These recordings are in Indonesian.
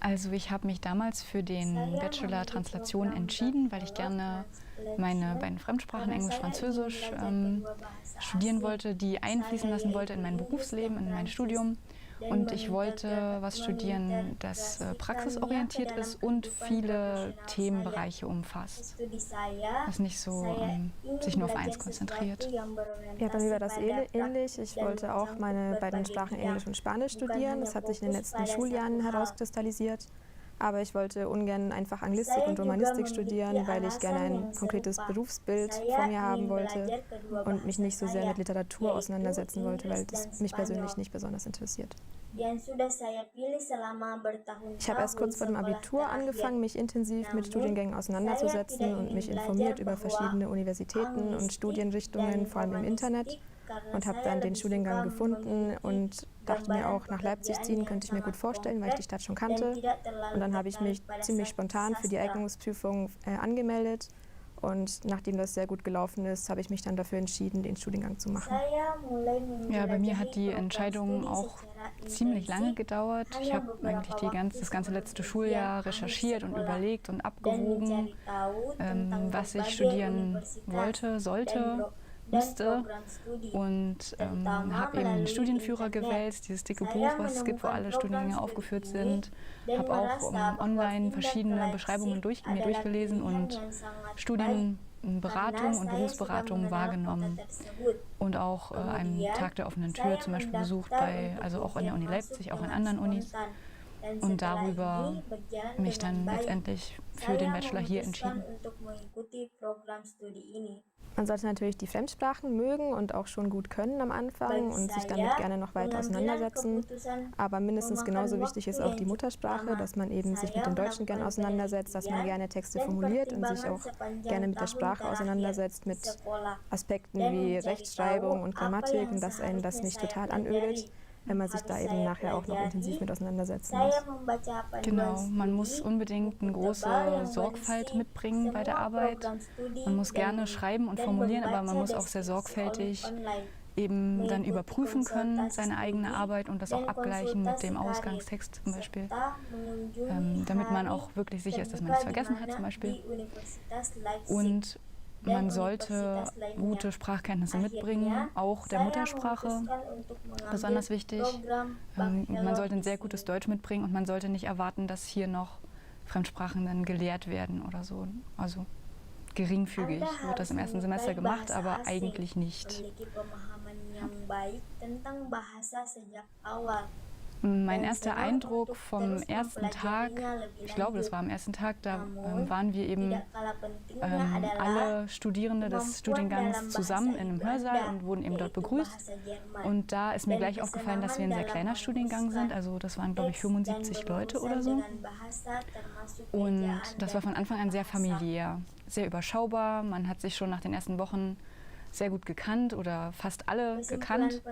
Also ich habe mich damals für den Saya Bachelor memilih Translation program entschieden, weil ich Bachelor gerne meine Translation beiden Fremdsprachen, karena Englisch, saya ingin Französisch, belajar kedua bahasa studieren asing. wollte, die einfließen Saya lassen wollte in yaitu mein Inggris Berufsleben, dan in mein Prancis Studium. dan Und ich wollte was studieren, das mengintegrasikannya ke praxisorientiert dalam ist und kehidupan viele profesional saya. Themenbereiche umfasst. Studi saya, Was nicht so saya sich ingin nur auf belajar eins sesuatu konzentriert. yang Ja, bei mir war berorientasi das pada ähnlich. praktik Ich dan wollte auch mencangkup meine beiden berbagai Sprachen bidang, Englisch und Spanisch bukan studieren. hanya Das hat sich in den fokus letzten pada Schuljahren satu hal. herauskristallisiert. Aber ich wollte ungern einfach Anglistik Saya und juga Romanistik memiliki studieren, weil ich gerne alasan ein yang konkretes serupa. Berufsbild vor Saya mir haben ingin wollte belajar kedua und mich bahasa nicht so sehr saya, mit Literatur yaitu auseinandersetzen wollte, weil Inggris das dan mich persönlich Spanyol, nicht besonders interessiert. yang sudah saya pilih selama Ich habe erst bertahun-tahun kurz vor dem sekolah Abitur angefangen, terakhir. mich intensiv mit Namun, Studiengängen saya auseinanderzusetzen tidak und ingin mich belajar informiert über bahwa verschiedene Universitäten und anglistik Studienrichtungen, dan vor allem im Internet, romanistik karena und habe saya dann den lebih suka Studiengang gefunden memiliki und dachte mir gambaran auch, nach Leipzig pekerjaan ziehen yang könnte ich mir gut sangat vorstellen, weil ich die konkret Stadt schon dan kannte. tidak Und terlalu dann habe ich mich tertarik pada ziemlich spontan für die sastra. Eignungsprüfung angemeldet. Und nachdem das sehr gut gelaufen ist, habe ich mich dann dafür entschieden, den Studiengang zu machen. Saya mulai Ja, bei mir hat menjelajahi die program Entscheidung studi auch secara ziemlich lange intensif gedauert. Ich hanya habe eigentlich beberapa waktu das ganze sebelum letzte ujian Schuljahr akhir recherchiert und sekolah überlegt und dan abgewogen, mencari tahu tentang was ich berbagai studieren universitas wollte, dan, sollte, dan müsste. program studi, Und terutama habe eben den melalui Studienführer internet. gewählt, dieses dicke Saya Buch, was es gibt, wo menemukan alle program Studiengänge studi aufgeführt ini sind. dan Habe auch merasa bahwa online pindah ke verschiedene Beschreibungen Leipzig mir adalah durchgelesen pilihan und yang sangat baik karena Studienberatung und saya sudah Berufsberatung mengenal kota wahrgenommen tersebut. und auch einen Kemudian, Tag der offenen Tür saya zum Beispiel besucht, mendaftar also untuk auch an der ujian Uni masuk Leipzig, auch an dengan anderen Unis, spontan. Dan und setelah darüber ini berjalan mich dengan dann baik, letztendlich für den saya Bachelor hier memutuskan entschieden. untuk mengikuti program studi ini. Man sollte natürlich die Fremdsprachen mögen und auch schon gut können am Anfang und sich damit gerne noch weiter auseinandersetzen. Aber mindestens genauso wichtig ist auch die Muttersprache, dass man eben sich mit dem Deutschen gern auseinandersetzt, dass man gerne Texte formuliert und sich auch gerne mit der Sprache auseinandersetzt, mit Aspekten wie Rechtschreibung und Grammatik, und dass einen das nicht total anödet, wenn man sich da eben nachher auch noch intensiv mit auseinandersetzen muss. Genau, man muss unbedingt eine große Sorgfalt mitbringen bei der Arbeit. Man muss gerne schreiben und formulieren, aber man muss auch sehr sorgfältig eben dann überprüfen können, seine eigene Arbeit, und das auch abgleichen mit dem Ausgangstext zum Beispiel, damit man auch wirklich sicher ist, dass man nichts vergessen hat zum Beispiel. Und man sollte gute Sprachkenntnisse mitbringen, auch der Muttersprache, besonders wichtig. Man sollte ein sehr gutes Deutsch mitbringen und man sollte nicht erwarten, dass hier noch Fremdsprachen dann gelehrt werden oder so. Also geringfügig wird das im ersten Semester gemacht, aber eigentlich nicht. Mein erster Eindruck vom ersten Tag, ich glaube, das war am ersten Tag, da waren wir eben alle Studierende des Studiengangs zusammen in einem Hörsaal und wurden eben dort begrüßt. Und da ist mir gleich aufgefallen, dass wir ein sehr kleiner Studiengang sind. Also das waren, glaube ich, 75 Leute oder so. Und das war von Anfang an sehr familiär, sehr überschaubar. Man hat sich schon nach den ersten Wochen sehr gut gekannt oder fast alle gekannt.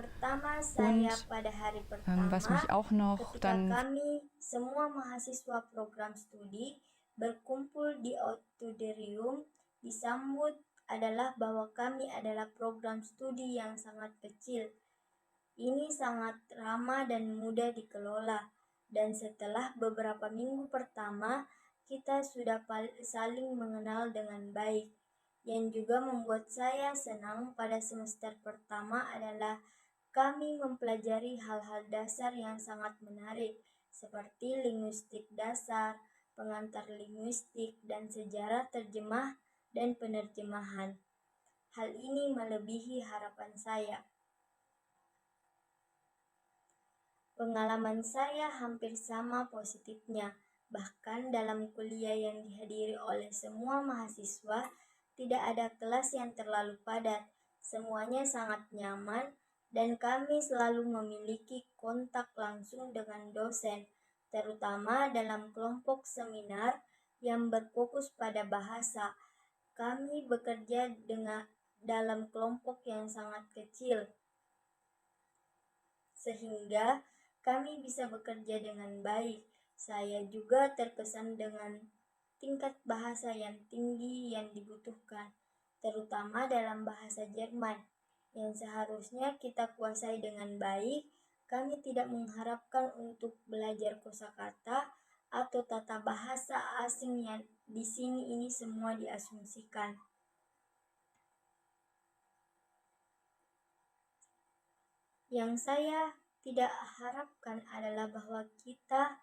Und was mich auch noch dann kami semua mahasiswa program studi berkumpul di auditorium disambut adalah bahwa kami adalah program studi yang sangat kecil. Ini sangat ramah dan mudah dikelola. Dan setelah beberapa minggu pertama, kita sudah saling mengenal dengan baik. Yang juga membuat saya senang pada semester pertama adalah kami mempelajari hal-hal dasar yang sangat menarik, seperti linguistik dasar, pengantar linguistik, dan sejarah terjemah dan penerjemahan. Hal ini melebihi harapan saya. Pengalaman saya hampir sama positifnya. Bahkan dalam kuliah yang dihadiri oleh semua mahasiswa, tidak ada kelas yang terlalu padat. Semuanya sangat nyaman dan kami selalu memiliki kontak langsung dengan dosen, terutama dalam kelompok seminar yang berfokus pada bahasa. Kami bekerja dalam kelompok yang sangat kecil, sehingga kami bisa bekerja dengan baik. Saya juga terkesan dengan tingkat bahasa yang tinggi yang dibutuhkan, terutama dalam bahasa Jerman, yang seharusnya kita kuasai dengan baik. Kami tidak mengharapkan untuk belajar kosakata atau tata bahasa asing yang di sini ini semua diasumsikan. Yang saya tidak harapkan adalah bahwa kita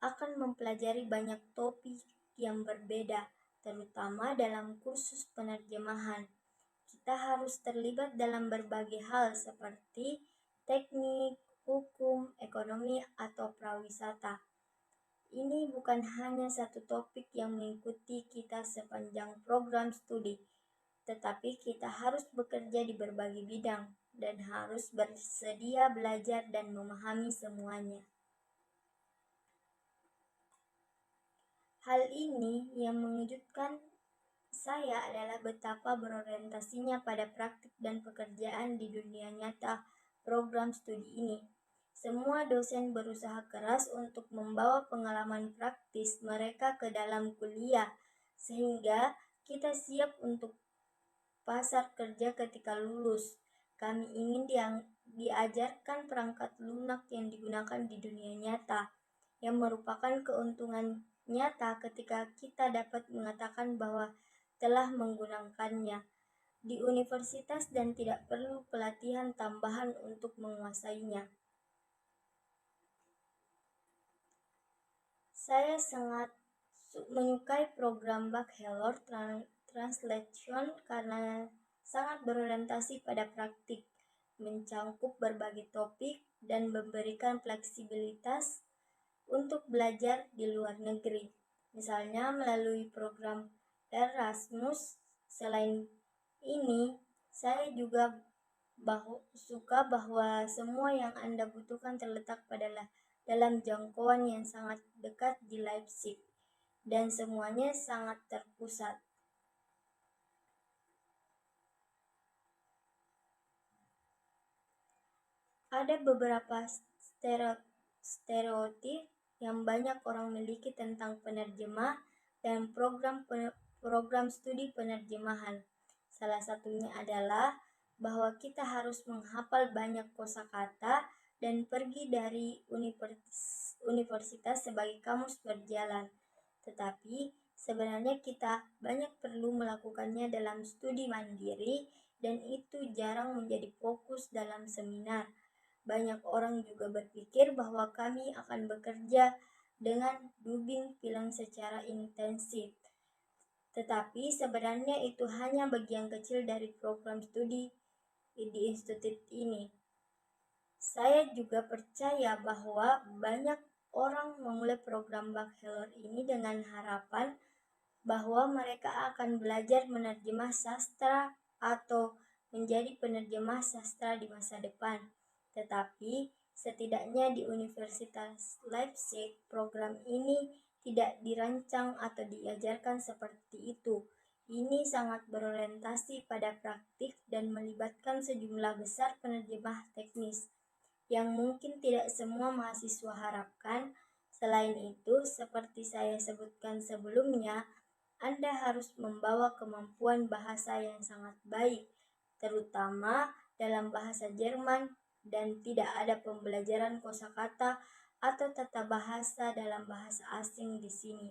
akan mempelajari banyak topik yang berbeda, terutama dalam kursus penerjemahan. Kita harus terlibat dalam berbagai hal seperti teknik, hukum, ekonomi, atau prawisata. Ini bukan hanya satu topik yang mengikuti kita sepanjang program studi, tetapi kita harus bekerja di berbagai bidang dan harus bersedia belajar dan memahami semuanya. Hal ini yang mengejutkan saya adalah betapa berorientasinya pada praktik dan pekerjaan di dunia nyata program studi ini. Semua dosen berusaha keras untuk membawa pengalaman praktis mereka ke dalam kuliah, sehingga kita siap untuk pasar kerja ketika lulus. Kami ingin diajarkan perangkat lunak yang digunakan di dunia nyata, yang merupakan keuntungan nyata ketika kita dapat mengatakan bahwa telah menggunakannya di universitas dan tidak perlu pelatihan tambahan untuk menguasainya. Saya sangat menyukai program Bachelor Translation karena sangat berorientasi pada praktik, mencangkup berbagai topik, dan memberikan fleksibilitas untuk belajar di luar negeri. Misalnya melalui program Erasmus. Selain ini, saya juga suka bahwa semua yang Anda butuhkan terletak dalam jangkauan yang sangat dekat di Leipzig, dan semuanya sangat terpusat. Ada beberapa stereotip yang banyak orang miliki tentang penerjemah dan program studi penerjemahan. Salah satunya adalah bahwa kita harus menghafal banyak kosakata dan pergi dari universitas sebagai kamus berjalan. Tetapi sebenarnya kita banyak perlu melakukannya dalam studi mandiri, dan itu jarang menjadi fokus dalam seminar. Banyak orang juga berpikir bahwa kami akan bekerja dengan dubbing film secara intensif. Tetapi sebenarnya itu hanya bagian kecil dari program studi di institut ini. Saya juga percaya bahwa banyak orang memulai program Bachelor ini dengan harapan bahwa mereka akan belajar menerjemah sastra atau menjadi penerjemah sastra di masa depan. Tetapi setidaknya di Universitas Leipzig, program ini tidak dirancang atau diajarkan seperti itu. Ini sangat berorientasi pada praktik dan melibatkan sejumlah besar penerjemah teknis, yang mungkin tidak semua mahasiswa harapkan. Selain itu, seperti saya sebutkan sebelumnya, Anda harus membawa kemampuan bahasa yang sangat baik, terutama dalam bahasa Jerman, dan tidak ada pembelajaran kosakata atau tata bahasa dalam bahasa asing di sini.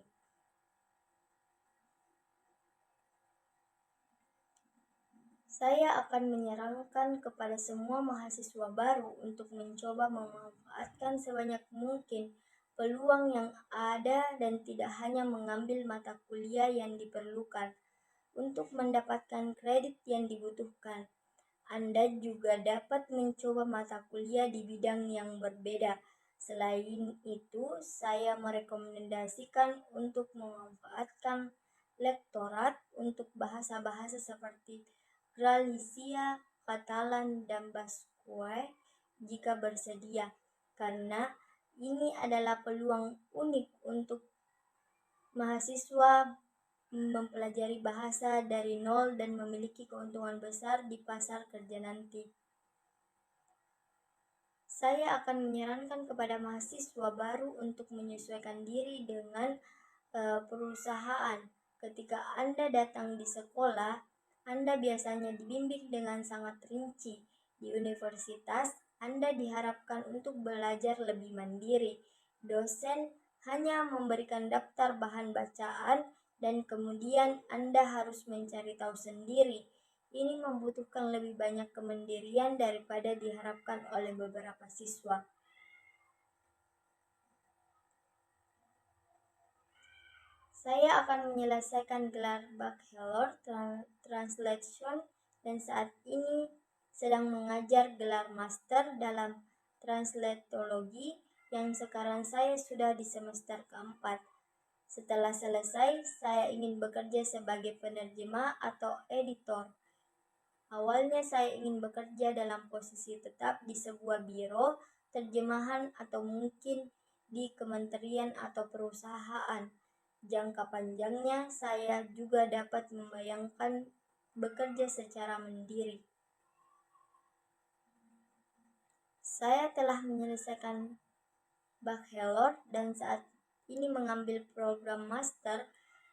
Saya akan menyarankan kepada semua mahasiswa baru untuk mencoba memanfaatkan sebanyak mungkin peluang yang ada dan tidak hanya mengambil mata kuliah yang diperlukan untuk mendapatkan kredit yang dibutuhkan. Anda juga dapat mencoba mata kuliah di bidang yang berbeda. Selain itu, saya merekomendasikan untuk memanfaatkan lektorat untuk bahasa-bahasa seperti Galicia, Katalan, dan Basque jika bersedia, karena ini adalah peluang unik untuk mahasiswa mempelajari bahasa dari nol dan memiliki keuntungan besar di pasar kerja nanti. Saya akan menyarankan kepada mahasiswa baru untuk menyesuaikan diri dengan perusahaan. Ketika Anda datang di sekolah, Anda biasanya dibimbing dengan sangat rinci. Di universitas, Anda diharapkan untuk belajar lebih mandiri. Dosen hanya memberikan daftar bahan bacaan dan kemudian Anda harus mencari tahu sendiri. Ini membutuhkan lebih banyak kemandirian daripada diharapkan oleh beberapa siswa. Saya akan menyelesaikan gelar Bachelor Translation dan saat ini sedang mengajar gelar Master dalam Translatologi yang sekarang saya sudah di semester keempat. Setelah selesai, saya ingin bekerja sebagai penerjemah atau editor. Awalnya saya ingin bekerja dalam posisi tetap di sebuah biro terjemahan atau mungkin di kementerian atau perusahaan. Jangka panjangnya, saya juga dapat membayangkan bekerja secara mandiri. Saya telah menyelesaikan Bachelor dan saat ini mengambil program Master,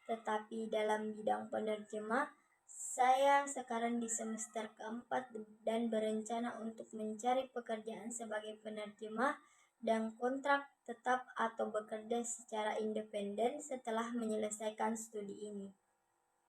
tetapi dalam bidang penerjemah, saya sekarang di semester keempat dan berencana untuk mencari pekerjaan sebagai penerjemah dan kontrak tetap atau bekerja secara independen setelah menyelesaikan studi ini.